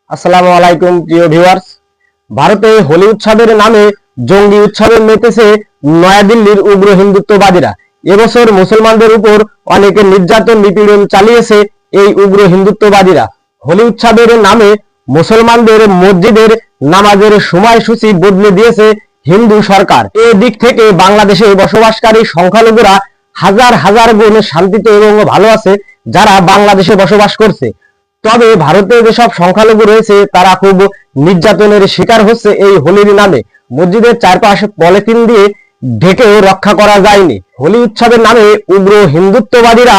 আসসালামু আলাইকুম প্রিয় ভিউয়ার্স। ভারতে হোলি উৎসবের নামে জঙ্গি উৎসবে মেতেছে নয়াদিল্লির উগ্র হিন্দুত্ববাদীরা। এবছর মুসলমানদের উপর অনেকে নির্যাতন নিপীড়ন চালিয়েছে এই উগ্র হিন্দুত্ববাদীরা। হোলি উৎসবের নামে মুসলমানদের মসজিদের নামাজের সময়সূচি বদলে দিয়েছে হিন্দু সরকার। এদিক থেকে বাংলাদেশে বসবাসকারী সংখ্যালঘুরা হাজার হাজার গুণ শান্তিতে এবং ভালো আছে যারা বাংলাদেশে বসবাস করছে। তবে ভারতে যেসব সংখ্যালঘু রয়েছে তারা খুব নির্যাতনের শিকার হচ্ছে এই হোলির নামে। মসজিদের চারপাশে পলিথিন দিয়ে ঢেকেও রক্ষা করা যায়নি। হোলি উৎসবের নামে উগ্র হিন্দুত্ববাদীরা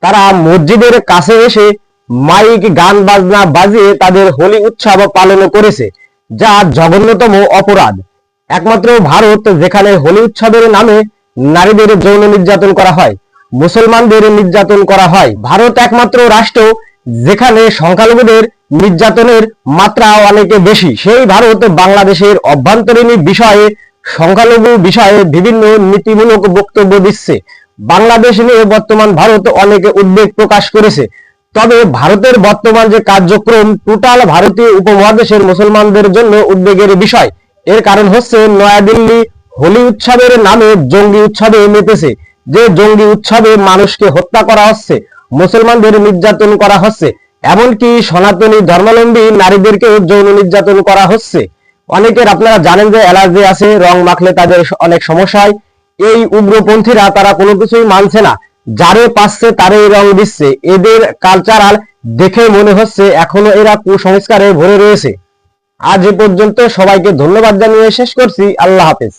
তারা মসজিদের কাছে এসে মাইক গান বাজনা বাজিয়ে তাদের হোলি উৎসব পালন করেছে, যা জঘন্যতম অপরাধ। একমাত্র ভারত যেখানে হোলি উৎসবের নামে নারীদের যৌন নির্যাতন করা হয়, মুসলমানদের নির্যাতন করা হয়। ভারত একমাত্র রাষ্ট্র যেখানে সংখ্যালঘুদের নির্যাতনের মাত্রা অনেক বেশি। সেই ভারত বাংলাদেশের অভ্যন্তরীণ বিষয়ে সংখ্যালঘু বিষয়ে বিভিন্ন নীতিমূলক বক্তব্য দিচ্ছে। বাংলাদেশ নিয়ে বর্তমান ভারত অনেক উদ্বেগ প্রকাশ করেছে। তবে ভারতের বর্তমান যে কার্যক্রম টোটাল ভারতীয় উপমহাদেশের মুসলমানদের জন্য উদ্বেগের বিষয়। এর কারণ হচ্ছে নয়াদিল্লি হোলি উৎসবের নামে জঙ্গি উৎসবে মেতেছে। যে জঙ্গি উৎসবে মানুষকে হত্যা করা হচ্ছে, মুসলমানদের নির্যাতন করা হচ্ছে, এমনকি সনাতনী ধর্মাবলম্বী নারীদেরকেও যৌন নির্যাতন করা হচ্ছে। অনেকের আপনারা জানেন যে অ্যালার্জি আছে, রং মাখলে তাদের অনেক সমস্যা হয়। এই উগ্রপন্থীরা তারা কোনো কিছুই মানছে না, যারে পাচ্ছে তারে রং দিচ্ছে। এদের কালচারাল দেখে মনে হচ্ছে এখনো এরা কুসংস্কারে ভরে রয়েছে। আজ এ পর্যন্ত, সবাইকে ধন্যবাদ জানিয়ে শেষ করছি। আল্লাহ হাফেজ।